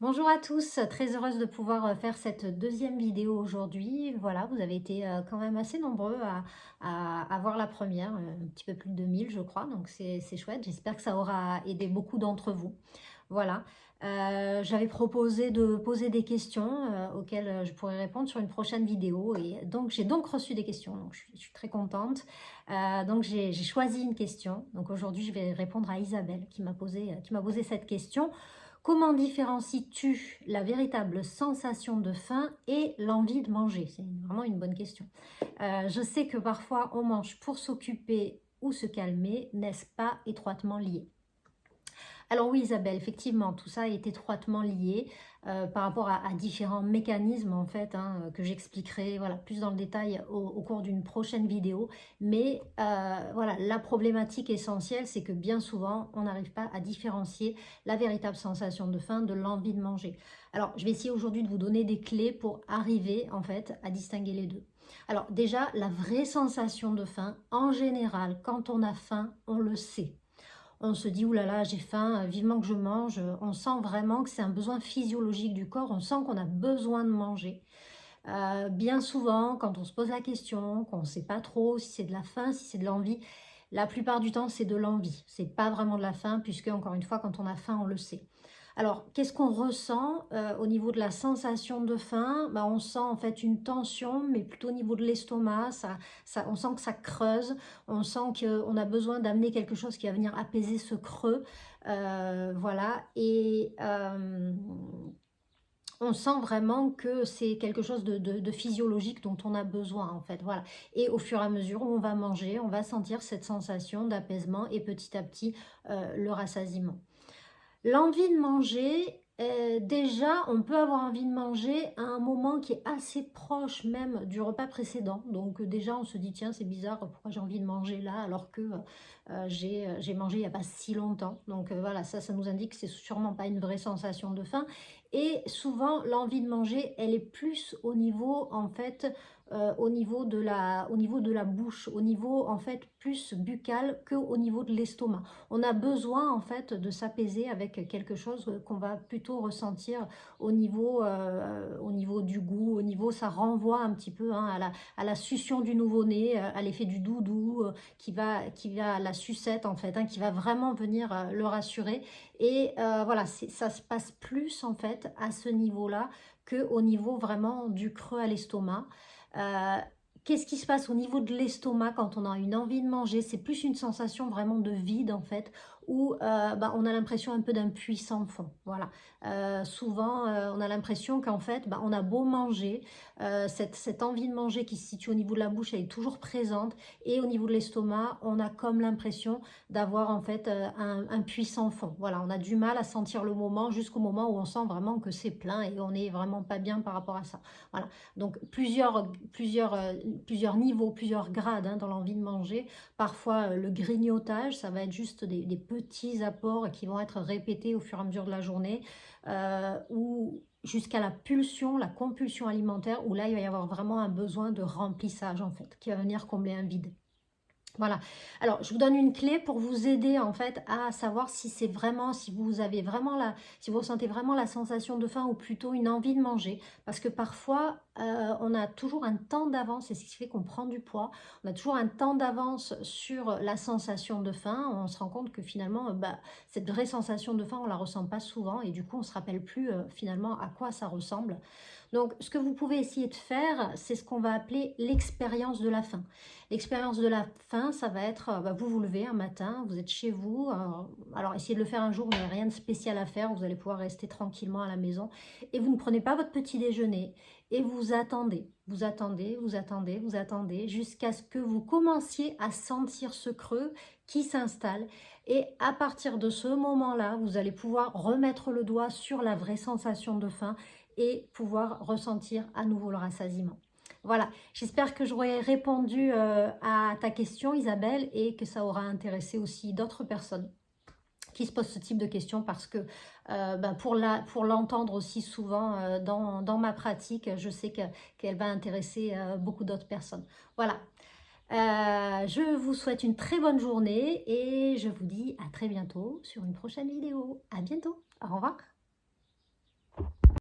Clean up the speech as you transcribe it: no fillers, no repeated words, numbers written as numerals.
Bonjour à tous, très heureuse de pouvoir faire cette deuxième vidéo aujourd'hui. Voilà, vous avez été quand même assez nombreux à voir la première, un petit peu plus de 2000 je crois, donc c'est chouette. J'espère que ça aura aidé beaucoup d'entre vous. Voilà. J'avais proposé de poser des questions auxquelles je pourrais répondre sur une prochaine vidéo et donc j'ai donc reçu des questions, donc je suis très contente. Donc j'ai choisi une question, donc aujourd'hui je vais répondre à Isabelle qui m'a posé cette question. Comment différencies-tu la véritable sensation de faim et l'envie de manger? C'est vraiment une bonne question. Je sais que parfois on mange pour s'occuper ou se calmer, n'est-ce pas étroitement lié? Alors oui Isabelle, effectivement, tout ça est étroitement lié par rapport à différents mécanismes en fait, hein, que j'expliquerai voilà, plus dans le détail au cours d'une prochaine vidéo. Mais voilà, la problématique essentielle, c'est que bien souvent, on n'arrive pas à différencier la véritable sensation de faim de l'envie de manger. Alors, je vais essayer aujourd'hui de vous donner des clés pour arriver en fait à distinguer les deux. Alors déjà, la vraie sensation de faim, en général, quand on a faim, on le sait. On se dit: «Ouh là là, j'ai faim, vivement que je mange». On sent vraiment que c'est un besoin physiologique du corps, on sent qu'on a besoin de manger. Bien souvent, quand on se pose la question, qu'on ne sait pas trop si c'est de la faim, si c'est de l'envie, la plupart du temps, c'est de l'envie. C'est pas vraiment de la faim puisque, encore une fois, quand on a faim, on le sait. Alors, qu'est-ce qu'on ressent au niveau de la sensation de faim? Bah, on sent en fait une tension, mais plutôt au niveau de l'estomac. On sent que ça creuse. On sent qu'on a besoin d'amener quelque chose qui va venir apaiser ce creux. Voilà. Et on sent vraiment que c'est quelque chose de physiologique dont on a besoin en fait, voilà. Et au fur et à mesure où on va manger, on va sentir cette sensation d'apaisement et petit à petit le rassasiement. L'envie de manger, déjà, on peut avoir envie de manger à un moment qui est assez proche même du repas précédent. Donc déjà, on se dit: «Tiens, c'est bizarre, pourquoi j'ai envie de manger là alors que, j'ai mangé il y a pas si longtemps?» Donc voilà, ça nous indique que c'est sûrement pas une vraie sensation de faim et souvent, l'envie de manger, elle est plus au niveau, en fait, au niveau de la bouche, au niveau, en fait, plus buccal qu'au niveau de l'estomac. On a besoin en fait de s'apaiser avec quelque chose qu'on va plutôt ressentir au niveau du goût, au niveau, ça renvoie un petit peu hein, à la succion du nouveau-né, à l'effet du doudou, qui va à la sucette en fait, hein, qui va vraiment venir le rassurer. Et voilà, ça se passe plus en fait à ce niveau-là qu'au niveau vraiment du creux à l'estomac. Euh, Qu'est-ce qui se passe au niveau de l'estomac quand on a une envie de manger? C'est plus une sensation vraiment de vide en fait, où on a l'impression un peu d'un puits sans fond. Voilà. Souvent, on a l'impression qu'en fait, on a beau manger, cette envie de manger qui se situe au niveau de la bouche, elle est toujours présente, et au niveau de l'estomac, on a comme l'impression d'avoir en fait un puits sans fond. Voilà, on a du mal à sentir le moment jusqu'au moment où on sent vraiment que c'est plein et on n'est vraiment pas bien par rapport à ça. Voilà. Donc plusieurs niveaux, plusieurs grades hein, dans l'envie de manger. Parfois le grignotage, ça va être juste des petits apports qui vont être répétés au fur et à mesure de la journée, ou jusqu'à la pulsion, la compulsion alimentaire, où là il va y avoir vraiment un besoin de remplissage en fait, qui va venir combler un vide. Voilà. Alors, je vous donne une clé pour vous aider en fait à savoir si c'est vraiment, si vous avez vraiment si vous ressentez vraiment la sensation de faim ou plutôt une envie de manger. Parce que parfois, on a toujours un temps d'avance et c'est ce qui fait qu'on prend du poids. On a toujours un temps d'avance sur la sensation de faim. On se rend compte que finalement, cette vraie sensation de faim, on la ressent pas souvent et du coup, on se rappelle plus finalement à quoi ça ressemble. Donc, ce que vous pouvez essayer de faire, c'est ce qu'on va appeler l'expérience de la faim. L'expérience de la faim, ça va être, vous vous levez un matin, vous êtes chez vous, alors essayez de le faire un jour, mais rien de spécial à faire, vous allez pouvoir rester tranquillement à la maison, et vous ne prenez pas votre petit déjeuner, et vous attendez, vous attendez, vous attendez, vous attendez, jusqu'à ce que vous commenciez à sentir ce creux qui s'installe, et à partir de ce moment-là, vous allez pouvoir remettre le doigt sur la vraie sensation de faim, et pouvoir ressentir à nouveau le rassasiement. Voilà, j'espère que j'aurai répondu à ta question Isabelle et que ça aura intéressé aussi d'autres personnes qui se posent ce type de questions parce que pour l'entendre aussi souvent dans ma pratique, je sais qu'elle va intéresser beaucoup d'autres personnes. Voilà, je vous souhaite une très bonne journée et je vous dis à très bientôt sur une prochaine vidéo. À bientôt, au revoir.